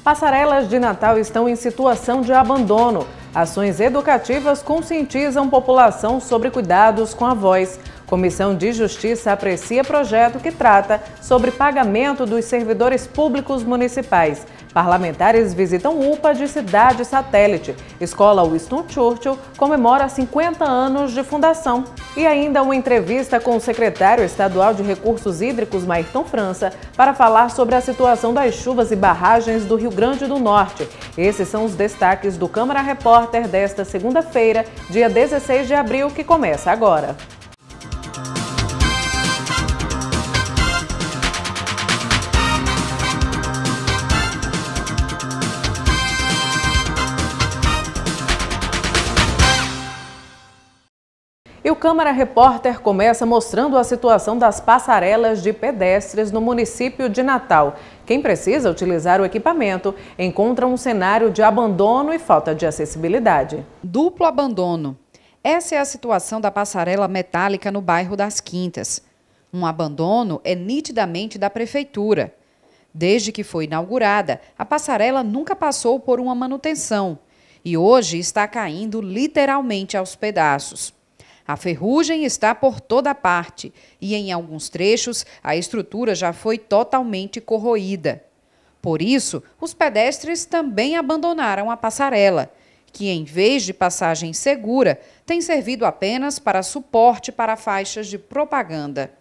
Passarelas de Natal estão em situação de abandono. Ações educativas conscientizam população sobre cuidados com a voz. Comissão de Justiça aprecia projeto que trata sobre pagamento dos servidores públicos municipais. Parlamentares visitam UPA de cidade satélite. Escola Winston Churchill comemora 50 anos de fundação. E ainda uma entrevista com o secretário estadual de Recursos Hídricos, Mayrton França, para falar sobre a situação das chuvas e barragens do Rio Grande do Norte. Esses são os destaques do Câmara Repórter desta segunda-feira, dia 16 de abril, que começa agora. E o Câmara Repórter começa mostrando a situação das passarelas de pedestres no município de Natal. Quem precisa utilizar o equipamento encontra um cenário de abandono e falta de acessibilidade. Duplo abandono. Essa é a situação da passarela metálica no bairro das Quintas. Um abandono é nitidamente da prefeitura. Desde que foi inaugurada, a passarela nunca passou por uma manutenção e hoje está caindo literalmente aos pedaços. A ferrugem está por toda parte e, em alguns trechos, a estrutura já foi totalmente corroída. Por isso, os pedestres também abandonaram a passarela, que, em vez de passagem segura, tem servido apenas para suporte para faixas de propaganda.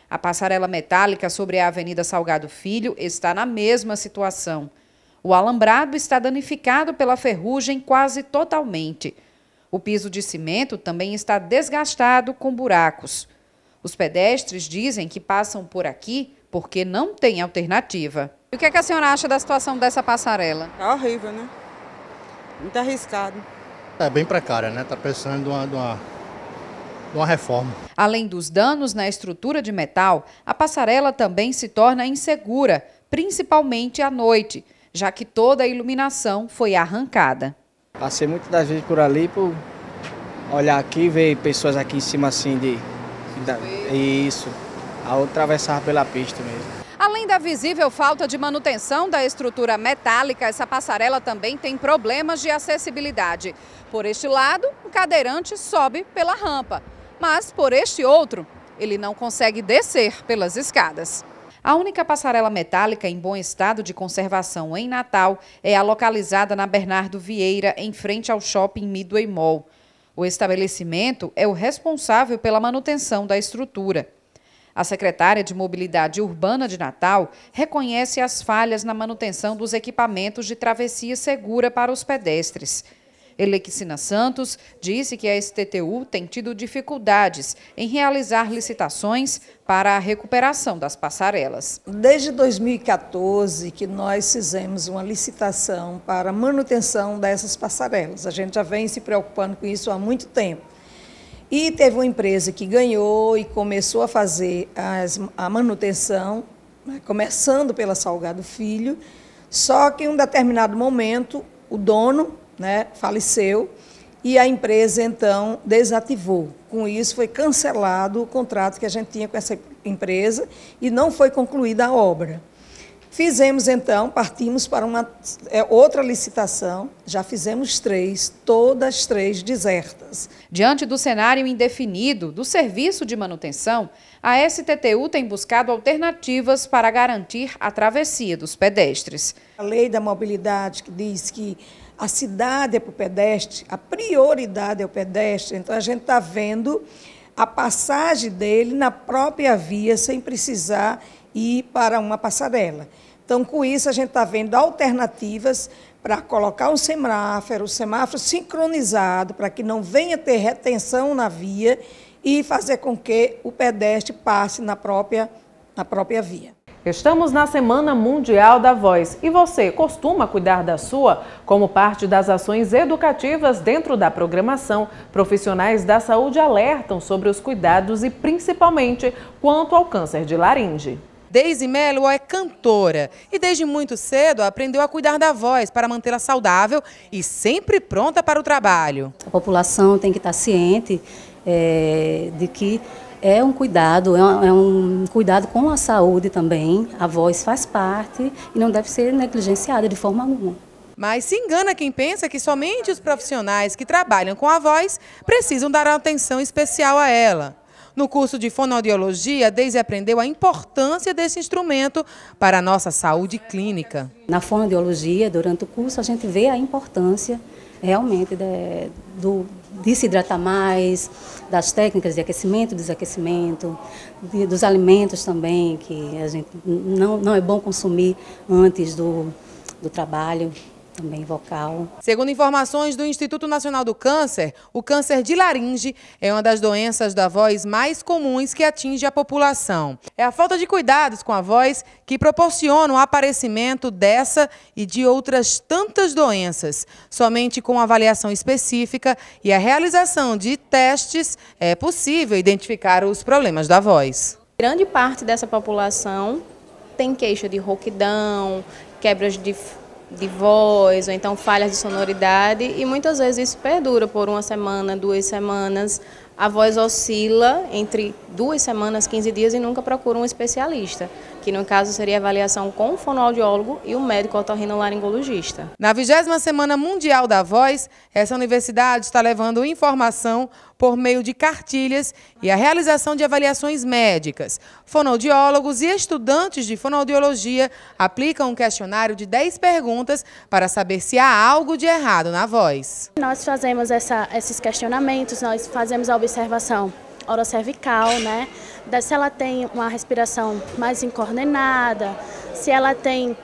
A passarela metálica sobre a Avenida Salgado Filho está na mesma situação. O alambrado está danificado pela ferrugem quase totalmente. O piso de cimento também está desgastado com buracos. Os pedestres dizem que passam por aqui porque não tem alternativa. E o que a senhora acha da situação dessa passarela? É horrível, né? Muito arriscado. É bem precária, né? Está precisando de uma reforma. Além dos danos na estrutura de metal, a passarela também se torna insegura, principalmente à noite, já que toda a iluminação foi arrancada. Passei muitas das vezes por ali, por olhar aqui, ver pessoas aqui em cima assim Isso, a outra atravessava pela pista mesmo. Além da visível falta de manutenção da estrutura metálica, essa passarela também tem problemas de acessibilidade. Por este lado, o cadeirante sobe pela rampa, mas por este outro, ele não consegue descer pelas escadas. A única passarela metálica em bom estado de conservação em Natal é a localizada na Bernardo Vieira, em frente ao shopping Midway Mall. O estabelecimento é o responsável pela manutenção da estrutura. A secretária de Mobilidade Urbana de Natal reconhece as falhas na manutenção dos equipamentos de travessia segura para os pedestres. Elequicina Santos disse que a STTU tem tido dificuldades em realizar licitações para a recuperação das passarelas. Desde 2014 que nós fizemos uma licitação para a manutenção dessas passarelas. A gente já vem se preocupando com isso há muito tempo. E teve uma empresa que ganhou e começou a fazer a manutenção, né, começando pela Salgado Filho, só que em um determinado momento o dono, né, faleceu e a empresa, então, desativou. Com isso, foi cancelado o contrato que a gente tinha com essa empresa e não foi concluída a obra. Fizemos, então, partimos para uma outra licitação, já fizemos 3, todas 3 desertas. Diante do cenário indefinido do serviço de manutenção, a STTU tem buscado alternativas para garantir a travessia dos pedestres. A lei da mobilidade que diz que a cidade é para o pedestre, a prioridade é o pedestre, então a gente está vendo a passagem dele na própria via, sem precisar ir para uma passarela. Então, com isso, a gente está vendo alternativas para colocar um semáforo sincronizado, para que não venha ter retenção na via e fazer com que o pedestre passe na própria via. Estamos na Semana Mundial da Voz e você costuma cuidar da sua? Como parte das ações educativas dentro da programação, profissionais da saúde alertam sobre os cuidados e principalmente quanto ao câncer de laringe. Deise Melo é cantora e desde muito cedo aprendeu a cuidar da voz para mantê-la saudável e sempre pronta para o trabalho. A população tem que estar ciente de que É um cuidado, é um cuidado com a saúde também. A voz faz parte e não deve ser negligenciada de forma alguma. Mas se engana quem pensa que somente os profissionais que trabalham com a voz precisam dar atenção especial a ela. No curso de fonoaudiologia, Deise aprendeu a importância desse instrumento para a nossa saúde clínica. Na fonoaudiologia, durante o curso, a gente vê a importância realmente de se hidratar mais, das técnicas de aquecimento e desaquecimento, dos alimentos também, que a gente não é bom consumir antes do trabalho. Também vocal. Segundo informações do Instituto Nacional do Câncer, o câncer de laringe é uma das doenças da voz mais comuns que atinge a população. É a falta de cuidados com a voz que proporciona o aparecimento dessa e de outras tantas doenças. Somente com avaliação específica e a realização de testes é possível identificar os problemas da voz. Grande parte dessa população tem queixa de rouquidão, quebras de voz, ou então falhas de sonoridade, e muitas vezes isso perdura por 1 semana, 2 semanas. A voz oscila entre 2 semanas, 15 dias e nunca procura um especialista, que no caso seria a avaliação com o fonoaudiólogo e o médico otorrinolaringologista. Na 20ª Semana Mundial da Voz, essa universidade está levando informação por meio de cartilhas e a realização de avaliações médicas. Fonoaudiólogos e estudantes de fonoaudiologia aplicam um questionário de 10 perguntas para saber se há algo de errado na voz. Nós fazemos esses questionamentos, nós fazemos a observação orocervical, né? Se ela tem uma respiração mais incoordenada, se ela tem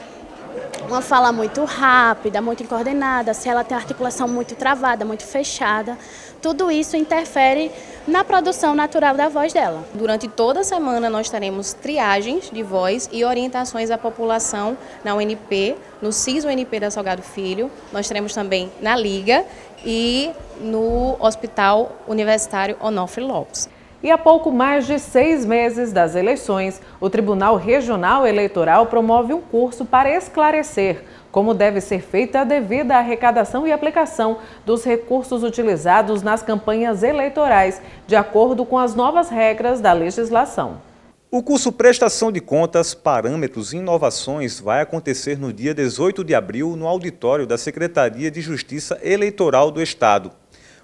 uma fala muito rápida, muito incoordenada, se ela tem articulação muito travada, muito fechada. Tudo isso interfere na produção natural da voz dela. Durante toda a semana nós teremos triagens de voz e orientações à população na UNP, no CIS-UNP da Salgado Filho. Nós teremos também na Liga e no Hospital Universitário Onofre Lopes. E há pouco mais de 6 meses das eleições, o Tribunal Regional Eleitoral promove um curso para esclarecer como deve ser feita a devida arrecadação e aplicação dos recursos utilizados nas campanhas eleitorais, de acordo com as novas regras da legislação. O curso Prestação de Contas, Parâmetros e Inovações vai acontecer no dia 18 de abril no auditório da Secretaria de Justiça Eleitoral do Estado.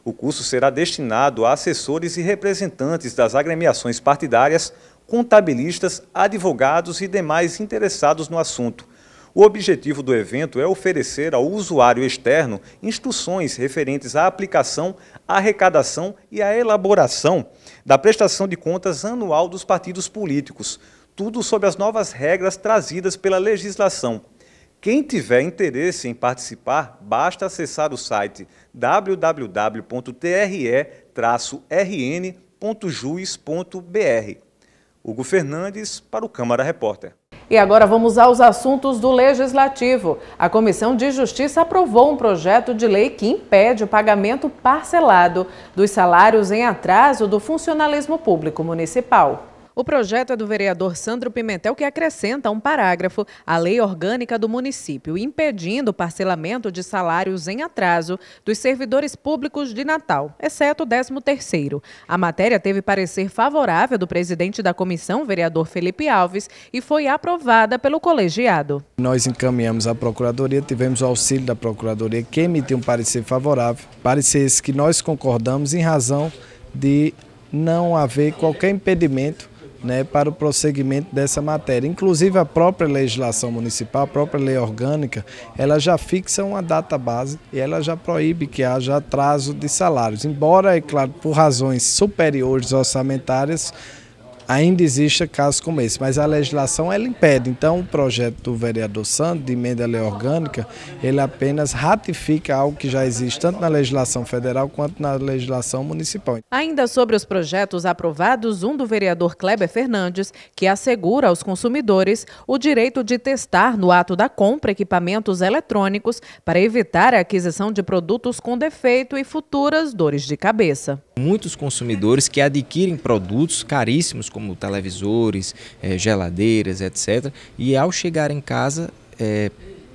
O curso será destinado a assessores e representantes das agremiações partidárias, contabilistas, advogados e demais interessados no assunto. O objetivo do evento é oferecer ao usuário externo instruções referentes à aplicação, à arrecadação e à elaboração da prestação de contas anual dos partidos políticos, tudo sob as novas regras trazidas pela legislação. Quem tiver interesse em participar, basta acessar o site www.tre-rn.juiz.br. Hugo Fernandes para o Câmara Repórter. E agora vamos aos assuntos do Legislativo. A Comissão de Justiça aprovou um projeto de lei que impede o pagamento parcelado dos salários em atraso do funcionalismo público municipal. O projeto é do vereador Sandro Pimentel, que acrescenta um parágrafo à lei orgânica do município, impedindo o parcelamento de salários em atraso dos servidores públicos de Natal, exceto o 13º. A matéria teve parecer favorável do presidente da comissão, vereador Felipe Alves, e foi aprovada pelo colegiado. Nós encaminhamos à Procuradoria, tivemos o auxílio da Procuradoria, que emitiu um parecer favorável, parecer esse que nós concordamos em razão de não haver qualquer impedimento para o prosseguimento dessa matéria. Inclusive a própria legislação municipal, a própria lei orgânica, ela já fixa uma data base e ela já proíbe que haja atraso de salários. Embora, é claro, por razões superiores orçamentárias, ainda exista casos como esse, mas a legislação ela impede. Então o projeto do vereador Sandro, de emenda à lei orgânica, ele apenas ratifica algo que já existe tanto na legislação federal quanto na legislação municipal. Ainda sobre os projetos aprovados, um do vereador Kleber Fernandes, que assegura aos consumidores o direito de testar no ato da compra equipamentos eletrônicos para evitar a aquisição de produtos com defeito e futuras dores de cabeça. Muitos consumidores que adquirem produtos caríssimos, como televisores, geladeiras, etc. E ao chegar em casa,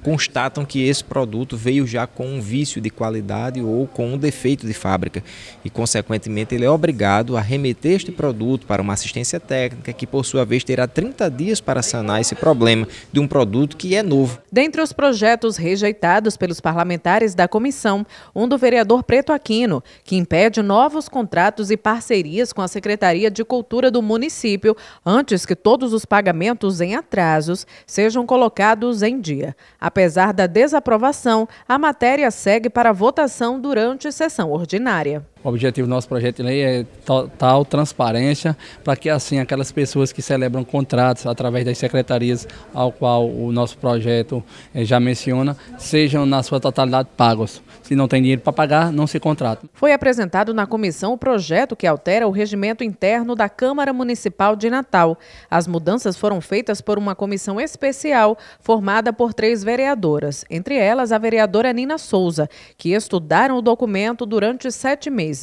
constatam que esse produto veio já com um vício de qualidade ou com um defeito de fábrica e, consequentemente, ele é obrigado a remeter este produto para uma assistência técnica que, por sua vez, terá 30 dias para sanar esse problema de um produto que é novo. Dentre os projetos rejeitados pelos parlamentares da comissão, um do vereador Preto Aquino, que impede novos contratos e parcerias com a Secretaria de Cultura do município antes que todos os pagamentos em atrasos sejam colocados em dia. Apesar da desaprovação, a matéria segue para votação durante sessão ordinária. O objetivo do nosso projeto de lei é total transparência para que assim aquelas pessoas que celebram contratos através das secretarias ao qual o nosso projeto já menciona, sejam na sua totalidade pagos. Se não tem dinheiro para pagar, não se contrata. Foi apresentado na comissão o projeto que altera o regimento interno da Câmara Municipal de Natal. As mudanças foram feitas por uma comissão especial formada por 3 vereadoras, entre elas a vereadora Nina Souza, que estudaram o documento durante 7 meses.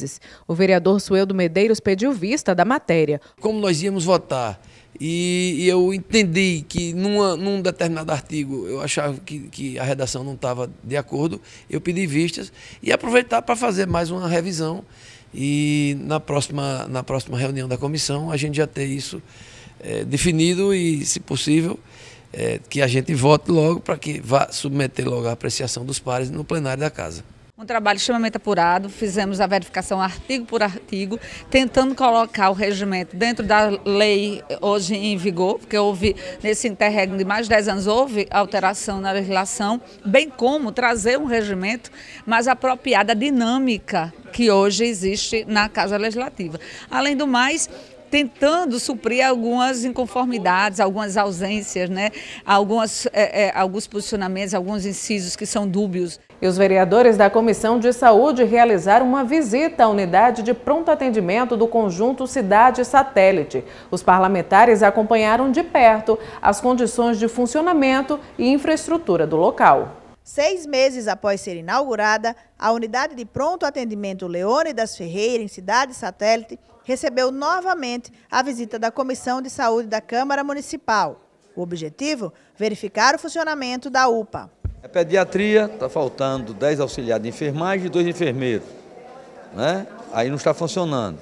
O vereador Sueldo Medeiros pediu vista da matéria. Como nós íamos votar e eu entendi que num determinado artigo eu achava que a redação não estava de acordo, eu pedi vistas e aproveitar para fazer mais uma revisão e na próxima reunião da comissão a gente já ter isso definido e, se possível, que a gente vote logo para que vá submeter logo a apreciação dos pares no plenário da casa. Um trabalho extremamente apurado, fizemos a verificação artigo por artigo, tentando colocar o regimento dentro da lei hoje em vigor, porque houve, nesse interregno de mais de 10 anos, houve alteração na legislação, bem como trazer um regimento mais apropriado à dinâmica que hoje existe na Casa Legislativa. Além do mais, tentando suprir algumas inconformidades, algumas ausências, né? Alguns posicionamentos, alguns incisos que são dúbios. E os vereadores da Comissão de Saúde realizaram uma visita à unidade de pronto atendimento do conjunto Cidade Satélite. Os parlamentares acompanharam de perto as condições de funcionamento e infraestrutura do local. 6 meses após ser inaugurada, a unidade de pronto atendimento Leônidas Ferreira, em Cidade Satélite, recebeu novamente a visita da Comissão de Saúde da Câmara Municipal. O objetivo? Verificar o funcionamento da UPA. A pediatria está faltando 10 auxiliares de enfermagem e 2 enfermeiros, né? Aí não está funcionando.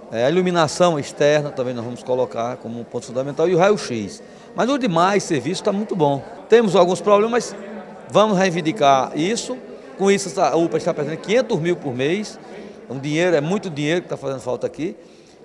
A iluminação externa também nós vamos colocar como um ponto fundamental e o raio-x. Mas o demais serviço está muito bom. Temos alguns problemas, mas vamos reivindicar isso. Com isso a UPA está perdendo 500 mil por mês. Um dinheiro, é muito dinheiro que está fazendo falta aqui.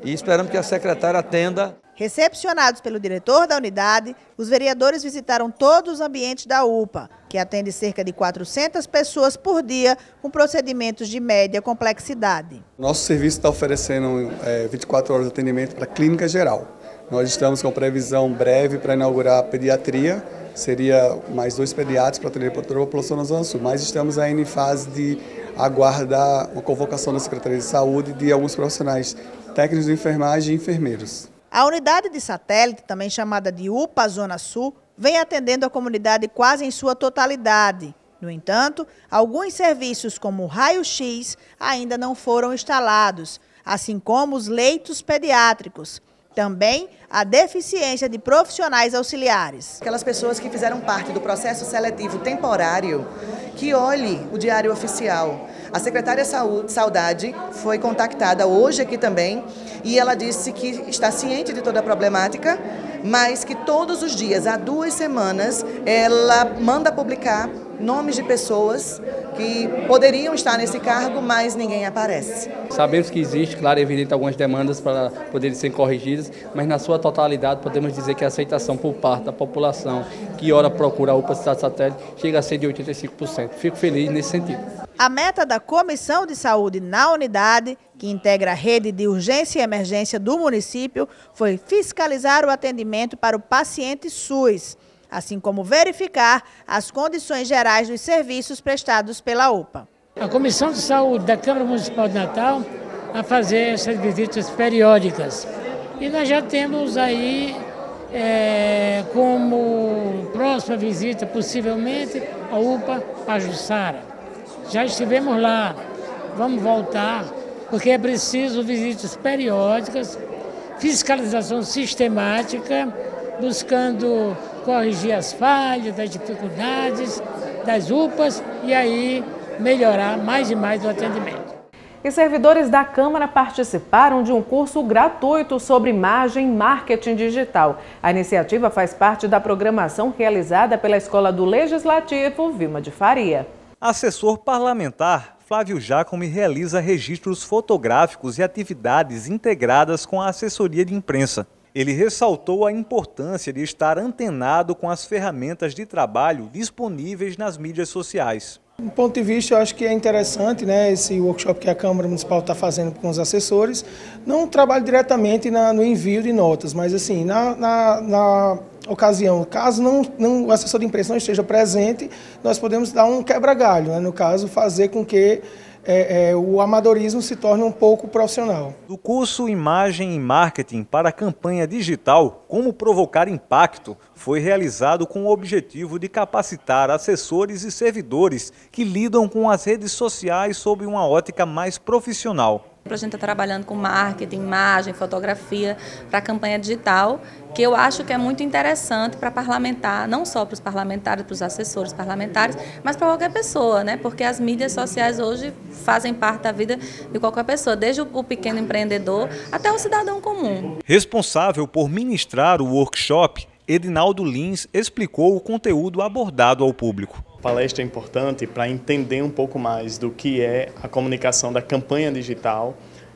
E esperamos que a secretária atenda. Recepcionados pelo diretor da unidade, os vereadores visitaram todos os ambientes da UPA, que atende cerca de 400 pessoas por dia, com procedimentos de média complexidade. Nosso serviço está oferecendo 24 horas de atendimento para a clínica geral. Nós estamos com previsão breve para inaugurar a pediatria, seria mais 2 pediatras para atender para toda a população na Zona Sul, mas estamos ainda em fase de aguardar uma convocação da Secretaria de Saúde de alguns profissionais técnicos de enfermagem e enfermeiros. A unidade de satélite, também chamada de UPA Zona Sul, vem atendendo a comunidade quase em sua totalidade. No entanto, alguns serviços como o raio-x ainda não foram instalados, assim como os leitos pediátricos. Também a deficiência de profissionais auxiliares. Aquelas pessoas que fizeram parte do processo seletivo temporário, que olhe o Diário Oficial. A secretária Saudade foi contactada hoje aqui também e ela disse que está ciente de toda a problemática, mas que todos os dias, há 2 semanas, ela manda publicar nomes de pessoas que poderiam estar nesse cargo, mas ninguém aparece. Sabemos que existe, claro, é evidente, algumas demandas para poderem ser corrigidas, mas na sua totalidade podemos dizer que a aceitação por parte da população que ora procura a UPA Cidade Satélite chega a ser de 85%. Fico feliz nesse sentido. A meta da Comissão de Saúde na unidade, que integra a rede de urgência e emergência do município, foi fiscalizar o atendimento para o paciente SUS, assim como verificar as condições gerais dos serviços prestados pela UPA. A Comissão de Saúde da Câmara Municipal de Natal a fazer essas visitas periódicas. E nós já temos aí, como próxima visita, possivelmente, a UPA Pajuçara. Já estivemos lá, vamos voltar, porque é preciso visitas periódicas, fiscalização sistemática, buscando corrigir as falhas, as dificuldades das UPAs e aí melhorar mais e mais o atendimento. E servidores da Câmara participaram de um curso gratuito sobre imagem e marketing digital. A iniciativa faz parte da programação realizada pela Escola do Legislativo Vilma de Faria. Assessor parlamentar Flávio Jacome realiza registros fotográficos e atividades integradas com a assessoria de imprensa. Ele ressaltou a importância de estar antenado com as ferramentas de trabalho disponíveis nas mídias sociais. Do ponto de vista, eu acho que é interessante, né, esse workshop que a Câmara Municipal está fazendo com os assessores. Não trabalho diretamente no envio de notas, mas assim, na ocasião, caso o assessor de imprensa não esteja presente, nós podemos dar um quebra-galho, né, no caso, fazer com que o amadorismo se torne um pouco profissional. Do curso Imagem e Marketing para a Campanha Digital, Como Provocar Impacto, foi realizado com o objetivo de capacitar assessores e servidores que lidam com as redes sociais sob uma ótica mais profissional. A gente está trabalhando com marketing, imagem, fotografia para a campanha digital, que eu acho que é muito interessante para parlamentar, não só para os parlamentares, para os assessores parlamentares, mas para qualquer pessoa, né? Porque as mídias sociais hoje fazem parte da vida de qualquer pessoa, desde o pequeno empreendedor até o cidadão comum. Responsável por ministrar o workshop, Edinaldo Lins explicou o conteúdo abordado ao público. A palestra é importante para entender um pouco mais do que é a comunicação da campanha digital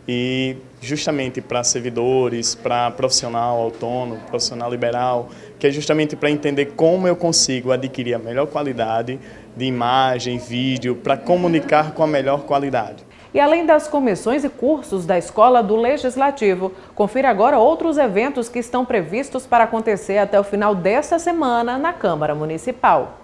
e justamente para servidores, para profissional autônomo, profissional liberal, que é justamente para entender como eu consigo adquirir a melhor qualidade de imagem, vídeo, para comunicar com a melhor qualidade. E além das comissões e cursos da Escola do Legislativo, confira agora outros eventos que estão previstos para acontecer até o final desta semana na Câmara Municipal.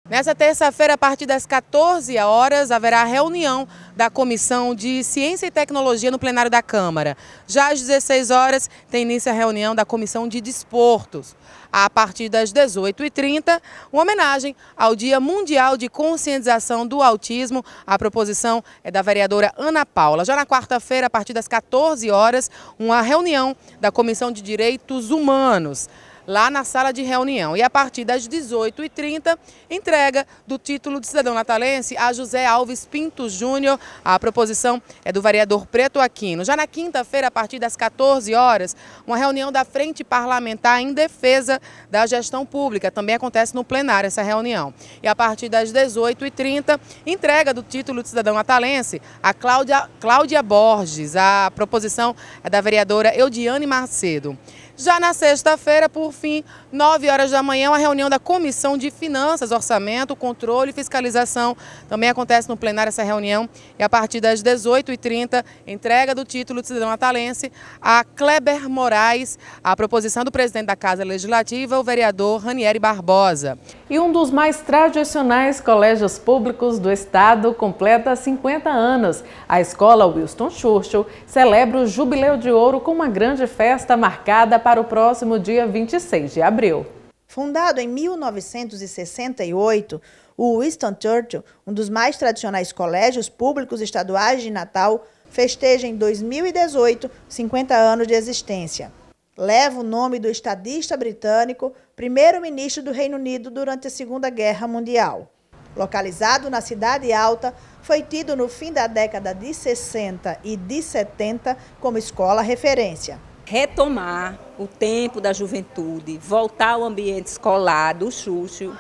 Nessa terça-feira, a partir das 14 horas, haverá reunião da Comissão de Ciência e Tecnologia no plenário da Câmara. Já às 16 horas, tem início a reunião da Comissão de Desportos. A partir das 18h30, uma homenagem ao Dia Mundial de Conscientização do Autismo. A proposição é da vereadora Ana Paula. Já na quarta-feira, a partir das 14 horas, uma reunião da Comissão de Direitos Humanos, lá na sala de reunião. E a partir das 18h30, entrega do título de cidadão natalense a José Alves Pinto Júnior. A proposição é do vereador Preto Aquino. Já na quinta-feira, a partir das 14 horas, uma reunião da Frente Parlamentar em Defesa da Gestão Pública. Também acontece no plenário essa reunião. E a partir das 18h30, entrega do título de cidadão natalense a Cláudia Borges. A proposição é da vereadora Eudiane Macedo. Já na sexta-feira, por fim, 9 horas da manhã, uma reunião da Comissão de Finanças, Orçamento, Controle e Fiscalização. Também acontece no plenário essa reunião. E a partir das 18h30, entrega do título de cidadão natalense a Kleber Moraes, a proposição do presidente da Casa Legislativa, o vereador Ranieri Barbosa. E um dos mais tradicionais colégios públicos do estado completa 50 anos. A Escola Winston Churchill celebra o Jubileu de Ouro com uma grande festa marcada para o próximo dia 26 de abril. Fundado em 1968, o Winston Churchill, um dos mais tradicionais colégios públicos estaduais de Natal, festeja em 2018 50 anos de existência. Leva o nome do estadista britânico, primeiro-ministro do Reino Unido durante a Segunda Guerra Mundial. Localizado na Cidade Alta, foi tido no fim da década de 60 e de 70 como escola referência. Retomar o tempo da juventude, voltar ao ambiente escolar do Churchill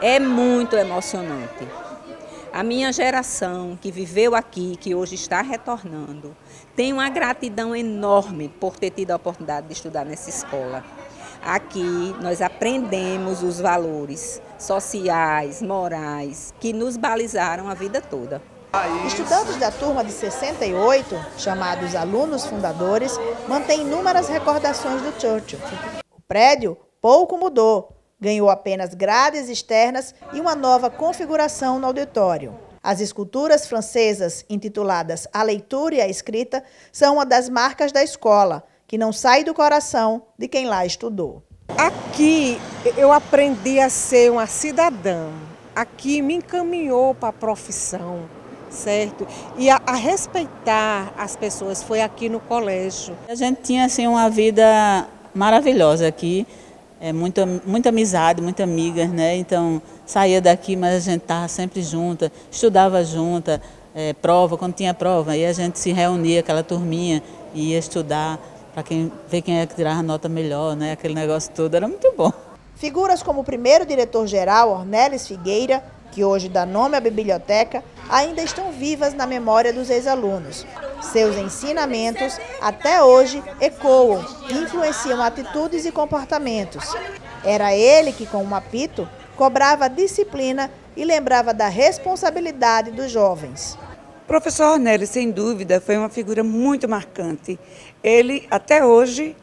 é muito emocionante. A minha geração que viveu aqui, que hoje está retornando, tem uma gratidão enorme por ter tido a oportunidade de estudar nessa escola. Aqui nós aprendemos os valores sociais, morais, que nos balizaram a vida toda. Estudantes da turma de 68, chamados alunos fundadores, mantêm inúmeras recordações do Churchill. O prédio pouco mudou, ganhou apenas grades externas e uma nova configuração no auditório. As esculturas francesas, intituladas A Leitura e a Escrita, são uma das marcas da escola, que não sai do coração de quem lá estudou. Aqui eu aprendi a ser uma cidadã. Aqui me encaminhou para a profissão, certo? E a respeitar as pessoas foi aqui no colégio. A gente tinha assim uma vida maravilhosa aqui. muita amizade, muita amiga, né? Então saía daqui, mas a gente estava sempre junta, estudava junta, prova, quando tinha prova, aí a gente se reunia, aquela turminha, e ia estudar para ver quem é que tirava a nota melhor, né? Aquele negócio todo, era muito bom. Figuras como o primeiro diretor-geral, Ornelis Figueira, que hoje dá nome à biblioteca, ainda estão vivas na memória dos ex-alunos. Seus ensinamentos, até hoje, ecoam e influenciam atitudes e comportamentos. Era ele que, com um apito, cobrava disciplina e lembrava da responsabilidade dos jovens. O professor Ornelis, sem dúvida, foi uma figura muito marcante. Ele, até hoje,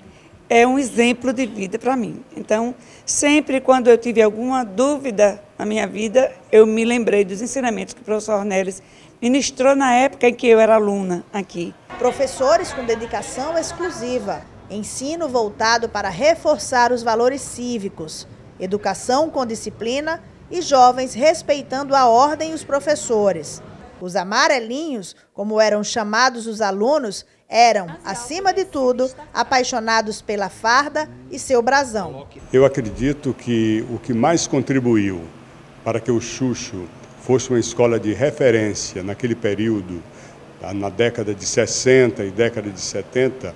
é um exemplo de vida para mim. Então, sempre quando eu tive alguma dúvida na minha vida, eu me lembrei dos ensinamentos que o professor Ornelis ministrou na época em que eu era aluna aqui. Professores com dedicação exclusiva, ensino voltado para reforçar os valores cívicos, educação com disciplina e jovens respeitando a ordem e os professores. Os amarelinhos, como eram chamados os alunos, eram, acima de tudo, apaixonados pela farda e seu brasão. Eu acredito que o que mais contribuiu para que o Xuxo fosse uma escola de referência naquele período, na década de 60 e década de 70,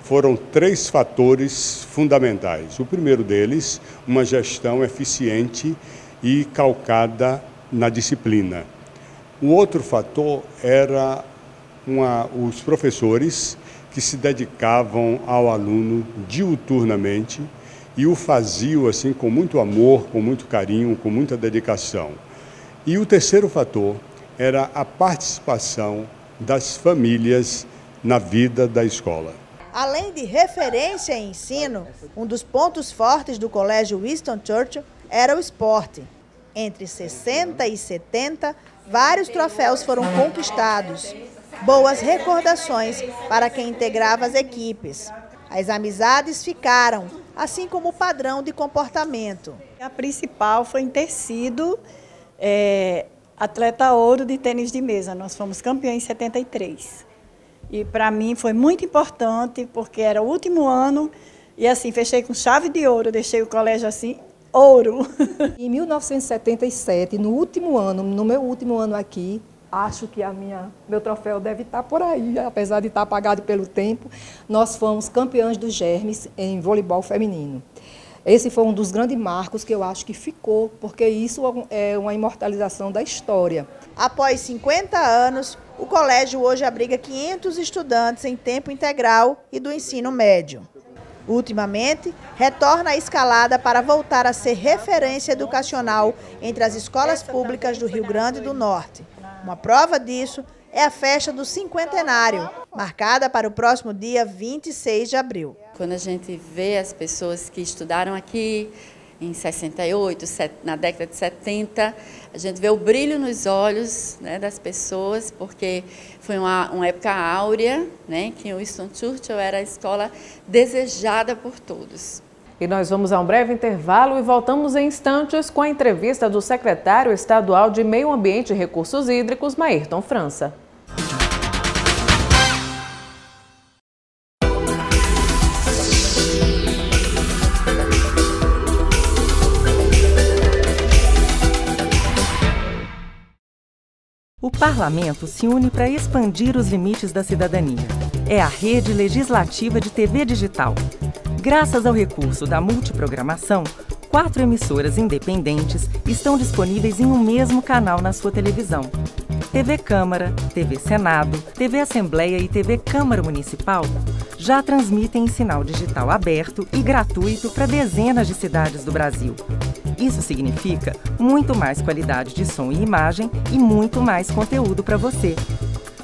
foram 3 fatores fundamentais. O primeiro deles, uma gestão eficiente e calcada na disciplina. O outro fator era os professores que se dedicavam ao aluno diuturnamente e o faziam assim com muito amor, com muito carinho, com muita dedicação. E o terceiro fator era a participação das famílias na vida da escola. Além de referência em ensino, um dos pontos fortes do Colégio Winston Churchill era o esporte. Entre 60 e 70, vários troféus foram conquistados. Boas recordações para quem integrava as equipes. As amizades ficaram, assim como o padrão de comportamento. A principal foi em ter sido atleta ouro de tênis de mesa. Nós fomos campeões em 73. E para mim foi muito importante, porque era o último ano, e assim, fechei com chave de ouro, deixei o colégio assim, ouro. Em 1977, no meu último ano aqui, acho que meu troféu deve estar por aí, apesar de estar apagado pelo tempo, nós fomos campeões dos Germes em voleibol feminino. Esse foi um dos grandes marcos que eu acho que ficou, porque isso é uma imortalização da história. Após 50 anos, o colégio hoje abriga 500 estudantes em tempo integral e do ensino médio. Ultimamente, retorna a escalada para voltar a ser referência educacional entre as escolas públicas do Rio Grande do Norte. Uma prova disso é a festa do cinquentenário, marcada para o próximo dia 26 de abril. Quando a gente vê as pessoas que estudaram aqui em 68, na década de 70, a gente vê o brilho nos olhos, né, das pessoas, porque foi uma época áurea, né, que o Winston Churchill era a escola desejada por todos. E nós vamos a um breve intervalo e voltamos em instantes com a entrevista do secretário estadual de Meio Ambiente e Recursos Hídricos, Maírton França. O Parlamento se une para expandir os limites da cidadania. É a Rede Legislativa de TV Digital. Graças ao recurso da multiprogramação, 4 emissoras independentes estão disponíveis em um mesmo canal na sua televisão. TV Câmara, TV Senado, TV Assembleia e TV Câmara Municipal já transmitem em sinal digital aberto e gratuito para dezenas de cidades do Brasil. Isso significa muito mais qualidade de som e imagem e muito mais conteúdo para você.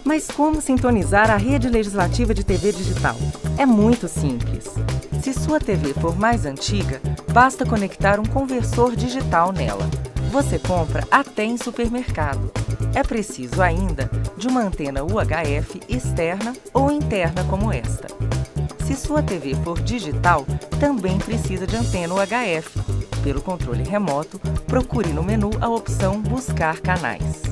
Mas como sintonizar a Rede Legislativa de TV Digital? É muito simples. Se sua TV for mais antiga, basta conectar um conversor digital nela. Você compra até em supermercado. É preciso ainda de uma antena UHF externa ou interna como esta. Se sua TV for digital, também precisa de antena UHF. Pelo controle remoto, procure no menu a opção Buscar Canais.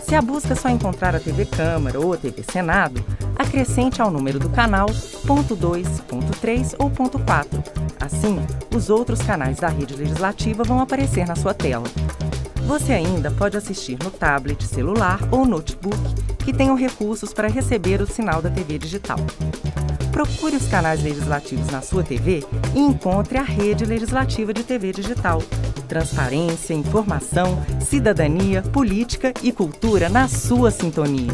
Se a busca só encontrar a TV Câmara ou a TV Senado, acrescente ao número do canal ponto 2, ponto 3 ou ponto 4. Assim Assim, os outros canais da Rede Legislativa vão aparecer na sua tela. Você ainda pode assistir no tablet, celular ou notebook que tenham recursos para receber o sinal da TV digital. Procure os canais legislativos na sua TV e encontre a Rede Legislativa de TV Digital. Transparência, informação, cidadania, política e cultura na sua sintonia.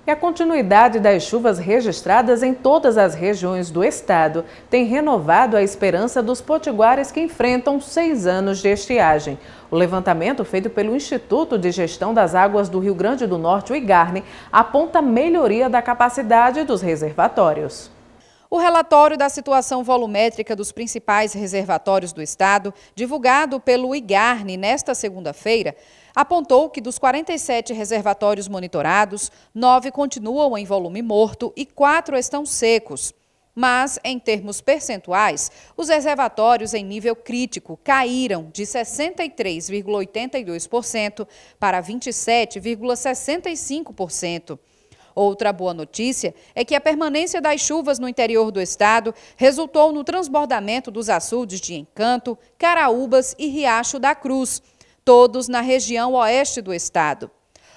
E a continuidade das chuvas registradas em todas as regiões do estado tem renovado a esperança dos potiguares que enfrentam 6 anos de estiagem. O levantamento feito pelo Instituto de Gestão das Águas do Rio Grande do Norte, o IGARNE, aponta melhoria da capacidade dos reservatórios. O relatório da situação volumétrica dos principais reservatórios do estado, divulgado pelo IGARNE nesta segunda-feira, apontou que dos 47 reservatórios monitorados, 9 continuam em volume morto e 4 estão secos. Mas, em termos percentuais, os reservatórios em nível crítico caíram de 63,82% para 27,65%. Outra boa notícia é que a permanência das chuvas no interior do estado resultou no transbordamento dos açudes de Encanto, Caraúbas e Riacho da Cruz, todos na região oeste do estado.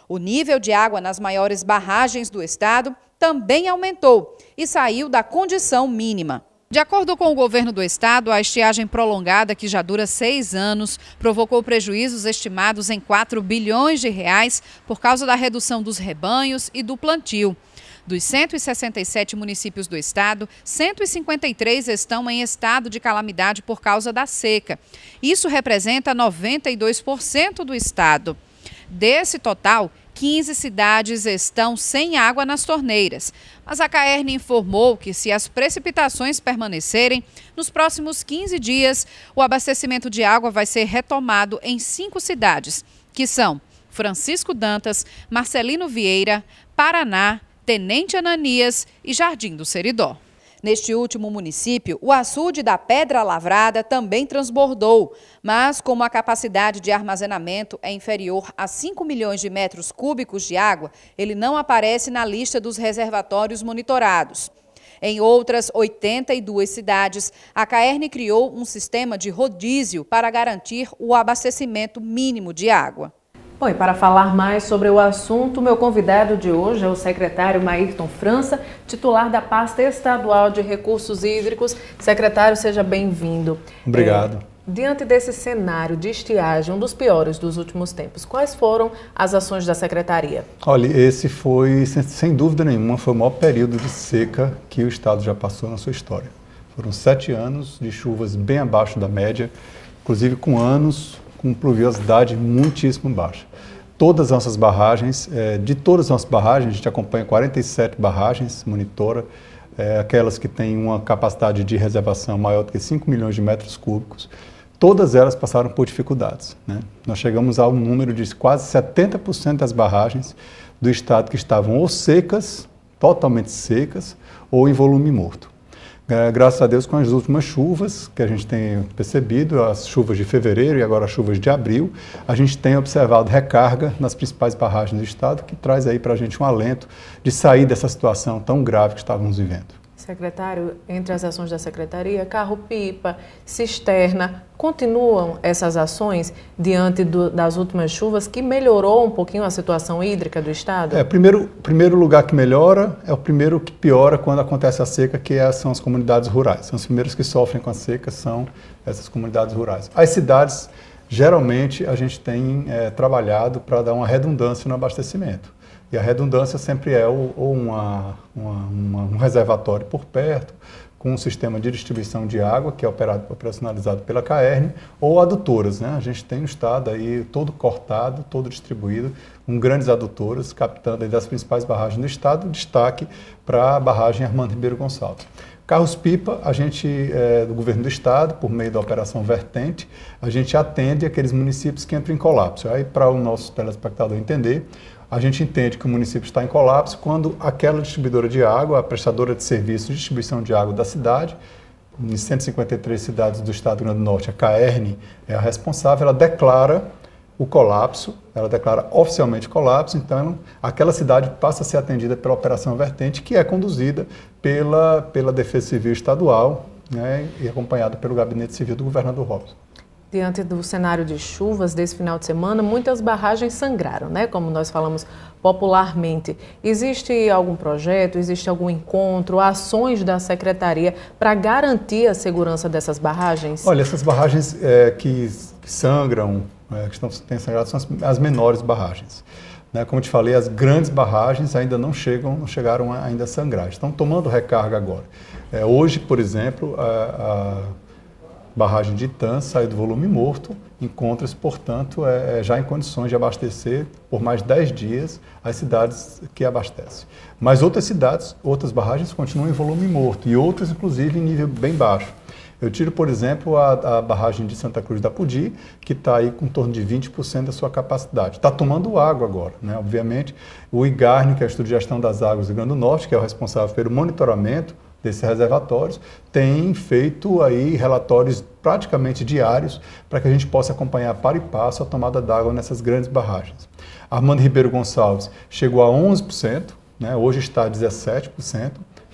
O nível de água nas maiores barragens do estado também aumentou e saiu da condição mínima. De acordo com o governo do estado, a estiagem prolongada, que já dura 6 anos, provocou prejuízos estimados em 4 bilhões de reais por causa da redução dos rebanhos e do plantio. Dos 167 municípios do estado, 153 estão em estado de calamidade por causa da seca. Isso representa 92% do estado. Desse total, 15 cidades estão sem água nas torneiras. Mas a CAERN informou que, se as precipitações permanecerem, nos próximos 15 dias, o abastecimento de água vai ser retomado em 5 cidades, que são Francisco Dantas, Marcelino Vieira, Paraná, Tenente Ananias e Jardim do Seridó. Neste último município, o açude da Pedra Lavrada também transbordou, mas como a capacidade de armazenamento é inferior a 5 milhões de metros cúbicos de água, ele não aparece na lista dos reservatórios monitorados. Em outras 82 cidades, a CAERN criou um sistema de rodízio para garantir o abastecimento mínimo de água. Bom, e para falar mais sobre o assunto, meu convidado de hoje é o secretário Maírton França, titular da pasta estadual de recursos hídricos. Secretário, seja bem-vindo. Obrigado. Diante desse cenário de estiagem, um dos piores dos últimos tempos, quais foram as ações da secretaria? Olha, esse foi, sem dúvida nenhuma, foi o maior período de seca que o estado já passou na sua história. Foram 7 anos de chuvas bem abaixo da média, inclusive com anos com pluviosidade muitíssimo baixa. Todas as nossas barragens, de todas as nossas barragens, a gente acompanha 47 barragens, monitora, aquelas que têm uma capacidade de reservação maior do que 5 milhões de metros cúbicos, todas elas passaram por dificuldades, né? Nós chegamos a um número de quase 70% das barragens do estado que estavam ou secas, totalmente secas, ou em volume morto. Graças a Deus, com as últimas chuvas que a gente tem percebido, as chuvas de fevereiro e agora as chuvas de abril, a gente tem observado recarga nas principais barragens do estado, que traz aí para a gente um alento de sair dessa situação tão grave que estávamos vivendo. Secretário, entre as ações da secretaria, carro-pipa, cisterna, continuam essas ações diante das últimas chuvas que melhorou um pouquinho a situação hídrica do estado? Primeiro lugar que melhora é o primeiro que piora quando acontece a seca, que são as comunidades rurais. São os primeiros que sofrem com a seca, são essas comunidades rurais. As cidades, geralmente, a gente tem trabalhado para dar uma redundância no abastecimento. E a redundância sempre é um reservatório por perto, com um sistema de distribuição de água, que é operacionalizado pela CAERN, ou adutoras, né? A gente tem um estado aí todo cortado, todo distribuído, com grandes adutoras, captando aí das principais barragens do estado, destaque para a barragem Armando Ribeiro Gonçalves. Carros-pipa, a gente, do governo do estado, por meio da operação Vertente, a gente atende aqueles municípios que entram em colapso. Aí, para o nosso telespectador entender, a gente entende que o município está em colapso quando aquela distribuidora de água, a prestadora de serviço de distribuição de água da cidade, em 153 cidades do estado do Rio Grande do Norte, a CAERN é a responsável, ela declara o colapso, ela declara oficialmente colapso, então aquela cidade passa a ser atendida pela Operação Vertente, que é conduzida pela Defesa Civil Estadual, né, e acompanhada pelo Gabinete Civil do governador Robson. Diante do cenário de chuvas desse final de semana, muitas barragens sangraram, né? Como nós falamos popularmente. Existe algum projeto, existe algum encontro, ações da Secretaria para garantir a segurança dessas barragens? Olha, essas barragens que sangram, têm sangrado, são as menores barragens. Né? Como eu te falei, as grandes barragens ainda não chegaram ainda a sangrar, estão tomando recarga agora. Hoje, por exemplo, a barragem de Itã saiu do volume morto, encontra-se, portanto, já em condições de abastecer por mais 10 dias as cidades que abastecem. Mas outras barragens continuam em volume morto e outras, inclusive, em nível bem baixo. Eu tiro, por exemplo, a barragem de Santa Cruz da Pudi, que está aí com em torno de 20% da sua capacidade. Está tomando água agora, né? Obviamente, o IGARNE, que é o Instituto de Gestão das Águas do Rio Grande do Norte, que é o responsável pelo monitoramento desses reservatórios, tem feito aí relatórios praticamente diários para que a gente possa acompanhar para e passo a tomada d'água nessas grandes barragens. Armando Ribeiro Gonçalves chegou a 11%, né? Hoje está a 17%,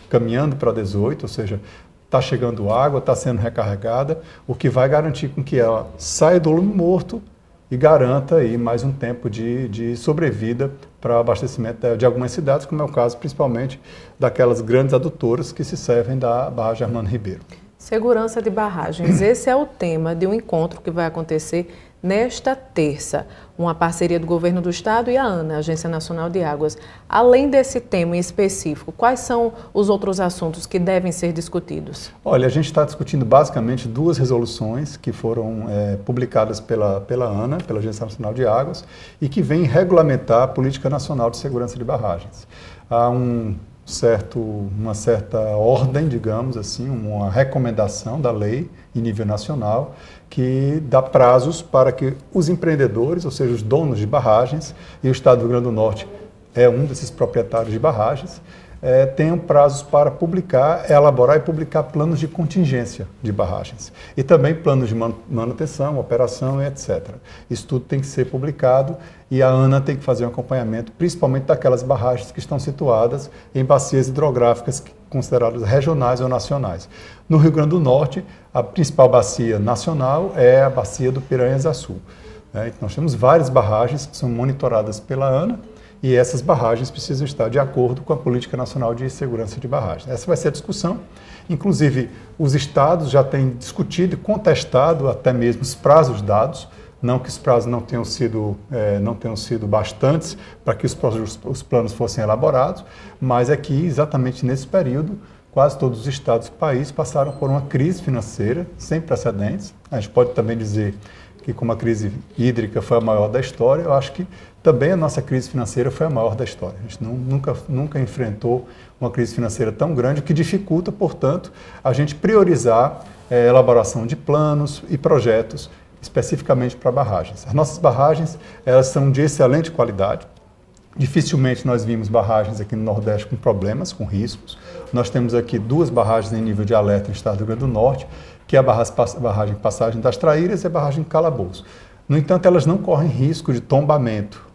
caminhando para 18%, ou seja, está chegando água, está sendo recarregada, o que vai garantir com que ela saia do volume morto e garanta aí mais um tempo de sobrevida para o abastecimento de algumas cidades, como é o caso principalmente daquelas grandes adutoras que se servem da barragem Armando Ribeiro. Segurança de barragens, esse é o tema de um encontro que vai acontecer nesta terça, uma parceria do Governo do Estado e a ANA, Agência Nacional de Águas. Além desse tema em específico, quais são os outros assuntos que devem ser discutidos? Olha, a gente está discutindo basicamente 2 resoluções que foram publicadas pela ANA, pela Agência Nacional de Águas, e que vêm regulamentar a Política Nacional de Segurança de Barragens. Há uma certa ordem, digamos assim, uma recomendação da lei em nível nacional que dá prazos para que os empreendedores, ou seja, os donos de barragens, e o Estado do Rio Grande do Norte é um desses proprietários de barragens, tenham prazos para elaborar e publicar planos de contingência de barragens. E também planos de manutenção, operação e etc. Isso tudo tem que ser publicado e a ANA tem que fazer um acompanhamento, principalmente daquelas barragens que estão situadas em bacias hidrográficas consideradas regionais ou nacionais. No Rio Grande do Norte, a principal bacia nacional é a bacia do Piranhas-Açu. Nós temos várias barragens que são monitoradas pela ANA, e essas barragens precisam estar de acordo com a Política Nacional de Segurança de Barragens. Essa vai ser a discussão. Inclusive, os estados já têm discutido e contestado até mesmo os prazos dados, não que os prazos não tenham sido bastantes para que os planos fossem elaborados, mas é que exatamente nesse período, quase todos os estados do país passaram por uma crise financeira sem precedentes. A gente pode também dizer que como a crise hídrica foi a maior da história, eu acho que também a nossa crise financeira foi a maior da história. A gente nunca enfrentou uma crise financeira tão grande, o que dificulta, portanto, a gente priorizar a elaboração de planos e projetos especificamente para barragens. As nossas barragens, elas são de excelente qualidade. Dificilmente nós vimos barragens aqui no Nordeste com problemas, com riscos. Nós temos aqui 2 barragens em nível de alerta no estado do Rio Grande do Norte, que é a barragem Passagem das Traíras e a barragem Calabouço. No entanto, elas não correm risco de tombamento.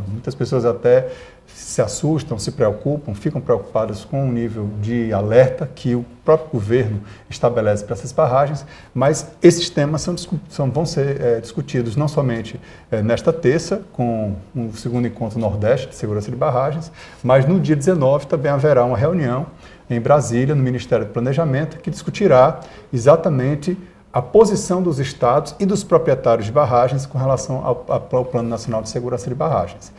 Muitas pessoas até se assustam, se preocupam, ficam preocupadas com o nível de alerta que o próprio governo estabelece para essas barragens, mas esses temas vão ser discutidos não somente nesta terça, com o segundo encontro Nordeste de Segurança de Barragens, mas no dia 19 também haverá uma reunião em Brasília, no Ministério do Planejamento, que discutirá exatamente a posição dos estados e dos proprietários de barragens com relação ao Plano Nacional de Segurança de Barragens.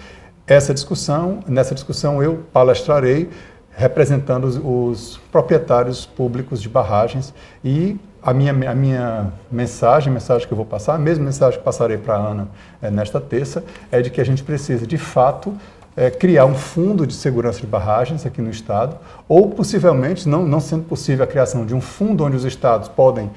Nessa discussão eu palestrarei representando os proprietários públicos de barragens e a minha mensagem que eu vou passar, a mesma mensagem que passarei para a ANA nesta terça, é de que a gente precisa, de fato, criar um fundo de segurança de barragens aqui no Estado, ou possivelmente, não sendo possível a criação de um fundo onde os estados podem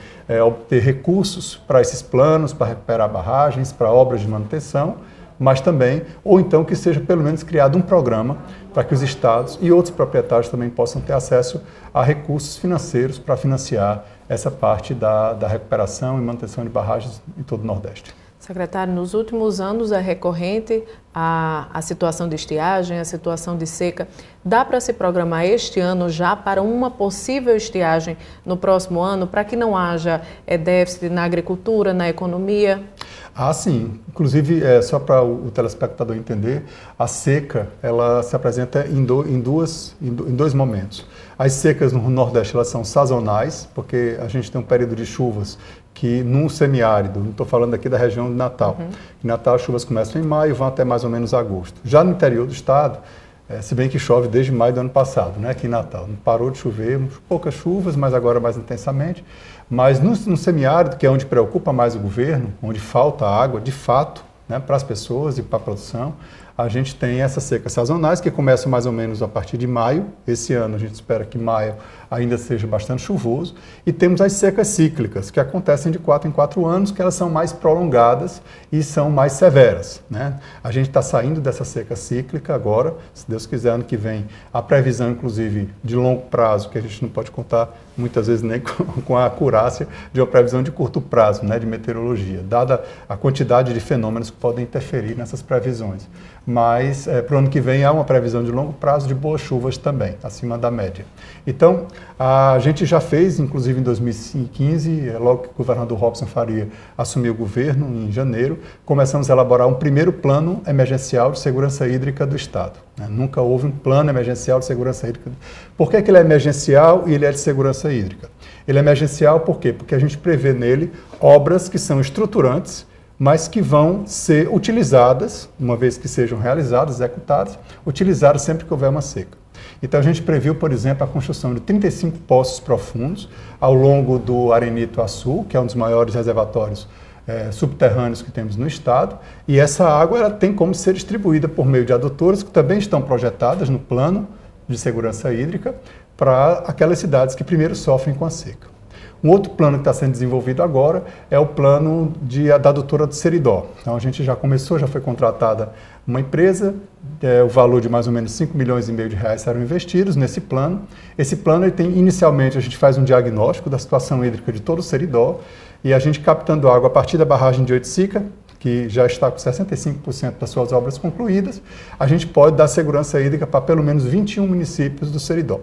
obter recursos para esses planos, para recuperar barragens, para obras de manutenção, mas também, ou então que seja pelo menos criado um programa para que os estados e outros proprietários também possam ter acesso a recursos financeiros para financiar essa parte da recuperação e manutenção de barragens em todo o Nordeste. Secretário, nos últimos anos é recorrente a situação de estiagem, a situação de seca. Dá para se programar este ano já para uma possível estiagem no próximo ano, para que não haja déficit na agricultura, na economia? Ah, sim. Inclusive, só para o telespectador entender, a seca ela se apresenta em dois momentos. As secas no Nordeste elas são sazonais, porque a gente tem um período de chuvas que num semiárido, não estou falando aqui da região de Natal. Em Natal as chuvas começam em maio e vão até mais ou menos agosto. Já no interior do estado, se bem que chove desde maio do ano passado, né, aqui em Natal. Não parou de chover, poucas chuvas, mas agora mais intensamente. Mas no semiárido, que é onde preocupa mais o governo, onde falta água de fato, né, para as pessoas e para a produção, a gente tem essas secas sazonais que começam mais ou menos a partir de maio. Esse ano a gente espera que maio ainda seja bastante chuvoso. E temos as secas cíclicas, que acontecem de 4 em 4 anos, que elas são mais prolongadas e são mais severas, né? A gente está saindo dessa seca cíclica agora, se Deus quiser, ano que vem. A previsão, inclusive, de longo prazo, que a gente não pode contar muitas vezes nem com a acurácia de uma previsão de curto prazo, né, de meteorologia, dada a quantidade de fenômenos que podem interferir nessas previsões. Mas para o ano que vem há uma previsão de longo prazo de boas chuvas também, acima da média. Então, a gente já fez, inclusive em 2015, logo que o governador Robson Faria assumiu o governo, em janeiro, começamos a elaborar um primeiro plano emergencial de segurança hídrica do Estado. Nunca houve um plano emergencial de segurança hídrica. Por que ele é emergencial e ele é de segurança hídrica? Ele é emergencial por quê? Porque a gente prevê nele obras que são estruturantes, mas que vão ser utilizadas, uma vez que sejam realizadas, executadas, utilizadas sempre que houver uma seca. Então a gente previu, por exemplo, a construção de 35 poços profundos ao longo do Arenito a Sul, que é um dos maiores reservatórios subterrâneos que temos no estado, e essa água ela tem como ser distribuída por meio de adutoras que também estão projetadas no plano de segurança hídrica para aquelas cidades que primeiro sofrem com a seca. Um outro plano que está sendo desenvolvido agora é o plano da adutora do Seridó. Então a gente já começou, já foi contratada uma empresa, o valor de mais ou menos 5,5 milhões de reais serão investidos nesse plano. Esse plano, ele tem, inicialmente, a gente faz um diagnóstico da situação hídrica de todo o Seridó e a gente captando água a partir da barragem de Oiticica, que já está com 65% das suas obras concluídas, a gente pode dar segurança hídrica para pelo menos 21 municípios do Seridó.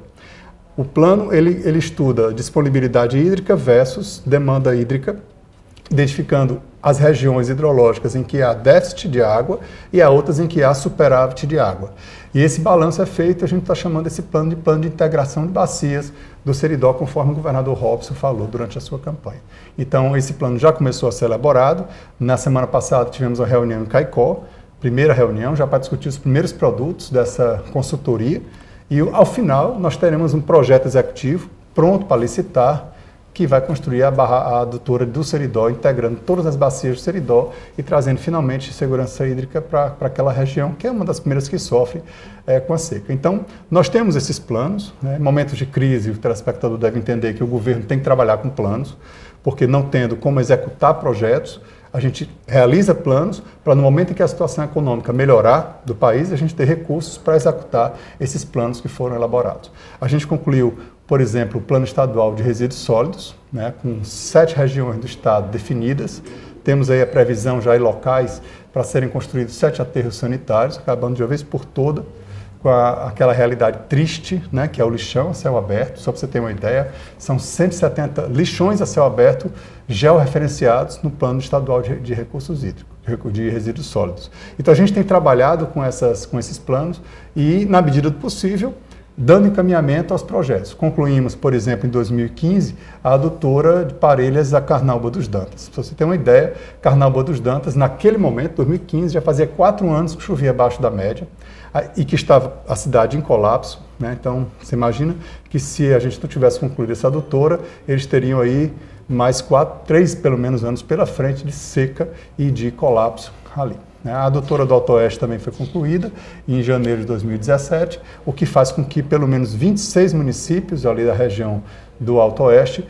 O plano, ele estuda disponibilidade hídrica versus demanda hídrica, identificando as regiões hidrológicas em que há déficit de água e há outras em que há superávit de água. E esse balanço é feito, a gente está chamando esse plano de integração de bacias do Seridó, conforme o governador Robson falou durante a sua campanha. Então, esse plano já começou a ser elaborado. Na semana passada tivemos uma reunião em Caicó, primeira reunião, já para discutir os primeiros produtos dessa consultoria. E, ao final, nós teremos um projeto executivo pronto para licitar, que vai construir a adutora do Seridó, integrando todas as bacias do Seridó e trazendo, finalmente, segurança hídrica para aquela região, que é uma das primeiras que sofre com a seca. Então, nós temos esses planos, né? Em momentos de crise, o telespectador deve entender que o governo tem que trabalhar com planos, porque não tendo como executar projetos, a gente realiza planos para, no momento em que a situação econômica melhorar do país, a gente ter recursos para executar esses planos que foram elaborados. A gente concluiu, por exemplo, o Plano Estadual de Resíduos Sólidos, né, com 7 regiões do estado definidas. Temos aí a previsão já em locais para serem construídos 7 aterros sanitários, acabando de uma vez por toda com aquela realidade triste, né, que é o lixão a céu aberto. Só para você ter uma ideia, são 170 lixões a céu aberto georreferenciados no Plano Estadual de Recursos Hídricos, de Resíduos Sólidos. Então a gente tem trabalhado com esses planos e, na medida do possível, dando encaminhamento aos projetos. Concluímos, por exemplo, em 2015, a adutora de Parelhas da Carnaúba dos Dantas. Para você ter uma ideia, Carnaúba dos Dantas, naquele momento, 2015, já fazia 4 anos que chovia abaixo da média e que estava a cidade em colapso, né? Então, você imagina que se a gente não tivesse concluído essa adutora, eles teriam aí mais 3 pelo menos anos pela frente de seca e de colapso ali. A adutora do Alto Oeste também foi concluída em janeiro de 2017, o que faz com que pelo menos 26 municípios ali da região do Alto Oeste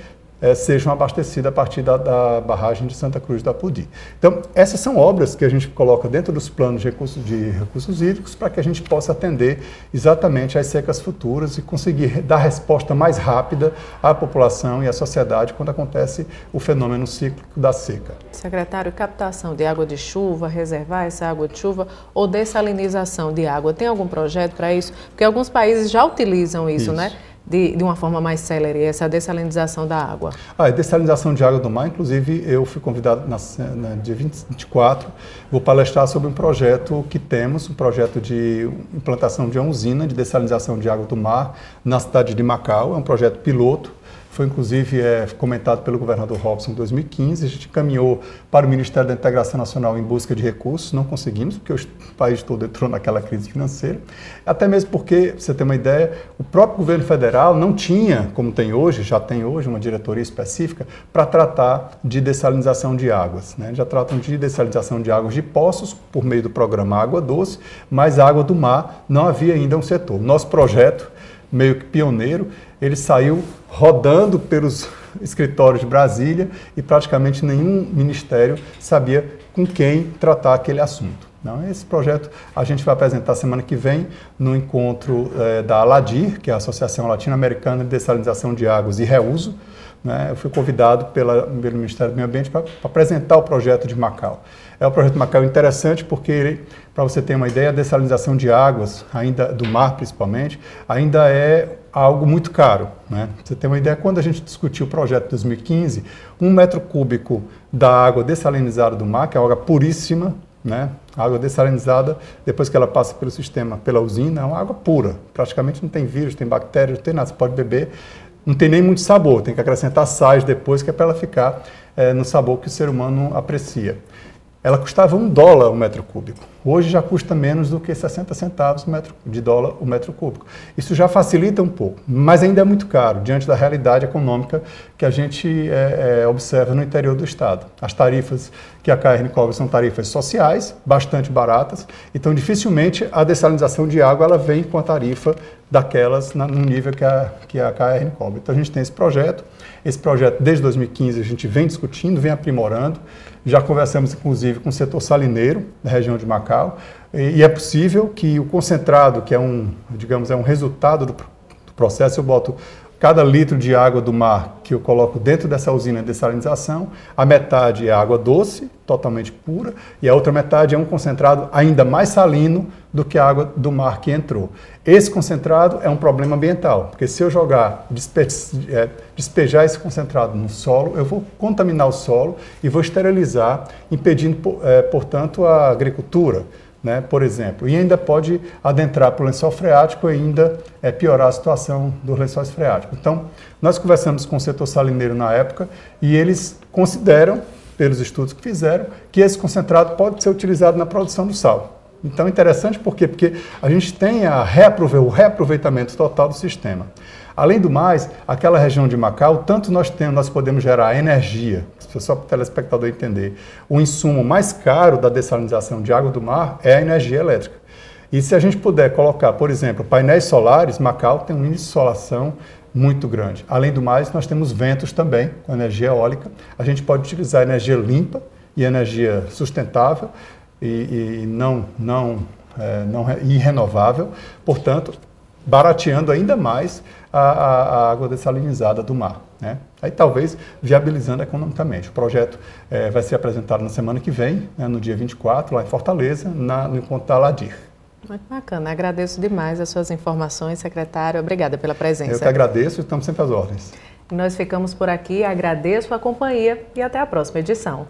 sejam abastecidas a partir da barragem de Santa Cruz do Apodi. Então, essas são obras que a gente coloca dentro dos planos de recursos hídricos para que a gente possa atender exatamente às secas futuras e conseguir dar resposta mais rápida à população e à sociedade quando acontece o fenômeno cíclico da seca. Secretário, captação de água de chuva, reservar essa água de chuva ou dessalinização de água, tem algum projeto para isso? Porque alguns países já utilizam isso, né? De uma forma mais célere, essa dessalinização da água. A dessalinização de água do mar, inclusive, eu fui convidado no dia 24, vou palestrar sobre um projeto que temos, um projeto de implantação de uma usina de dessalinização de água do mar na cidade de Macau, é um projeto piloto. Foi, inclusive, comentado pelo governador Robson em 2015. A gente caminhou para o Ministério da Integração Nacional em busca de recursos. Não conseguimos, porque o país todo entrou naquela crise financeira. Até mesmo porque, para você ter uma ideia, o próprio governo federal não tinha, como tem hoje, já tem hoje, uma diretoria específica para tratar de dessalinização de águas, né? Já tratam de dessalinização de águas de poços por meio do programa Água Doce, mas a água do mar não havia ainda um setor. Nosso projeto, meio que pioneiro, ele saiu rodando pelos escritórios de Brasília e praticamente nenhum ministério sabia com quem tratar aquele assunto. Não, esse projeto a gente vai apresentar semana que vem no encontro da ALADIR, que é a Associação Latino-Americana de Dessalinização de Águas e Reuso. Né? Eu fui convidado pelo Ministério do Meio Ambiente para apresentar o projeto de Macau. O projeto de Macau é interessante porque, para você ter uma ideia, a dessalinização de águas, ainda do mar principalmente, ainda é algo muito caro. Né? Você tem uma ideia, quando a gente discutiu o projeto de 2015, 1 metro cúbico da água dessalinizada do mar, que é água puríssima, né? A água dessalinizada, depois que ela passa pelo sistema, pela usina, é uma água pura. Praticamente não tem vírus, tem bactérias, não tem nada, você pode beber. Não tem nem muito sabor, tem que acrescentar sais depois, que é para ela ficar no sabor que o ser humano aprecia. Ela custava $1 o metro cúbico. Hoje já custa menos do que 60 centavos de dólar o metro cúbico. Isso já facilita um pouco, mas ainda é muito caro, diante da realidade econômica que a gente observa no interior do estado. As tarifas que a KRN cobra são tarifas sociais, bastante baratas, então dificilmente a dessalinização de água ela vem com a tarifa daquelas no nível que a KRN cobra. Então a gente tem esse projeto desde 2015 a gente vem discutindo, vem aprimorando, já conversamos inclusive com o setor salineiro da região de Macau, e é possível que o concentrado, que é um resultado do processo, eu boto cada litro de água do mar que eu coloco dentro dessa usina de dessalinização, a metade é água doce, totalmente pura, e a outra metade é um concentrado ainda mais salino do que a água do mar que entrou. Esse concentrado é um problema ambiental, porque se eu despejar esse concentrado no solo, eu vou contaminar o solo e vou esterilizar, impedindo, portanto, a agricultura, né, por exemplo, e ainda pode adentrar para o lençol freático e ainda piorar a situação dos lençóis freáticos. Então, nós conversamos com o setor salineiro na época e eles consideram, pelos estudos que fizeram, que esse concentrado pode ser utilizado na produção do sal. Então, interessante por quê? Porque a gente tem o reaproveitamento total do sistema. Além do mais, aquela região de Macau, tanto nós podemos gerar energia, só para o telespectador entender, o insumo mais caro da dessalinização de água do mar é a energia elétrica. E se a gente puder colocar, por exemplo, painéis solares, Macau tem um índice de insolação muito grande. Além do mais, nós temos ventos também, com energia eólica. A gente pode utilizar energia limpa e energia sustentável e renovável, portanto, barateando ainda mais a água dessalinizada do mar, né? Aí talvez viabilizando economicamente. O projeto vai ser apresentado na semana que vem, né, no dia 24, lá em Fortaleza, no encontro da ALADIR. Muito bacana, agradeço demais as suas informações, secretário. Obrigada pela presença. Eu que agradeço, estamos sempre às ordens. Nós ficamos por aqui, agradeço a companhia e até a próxima edição.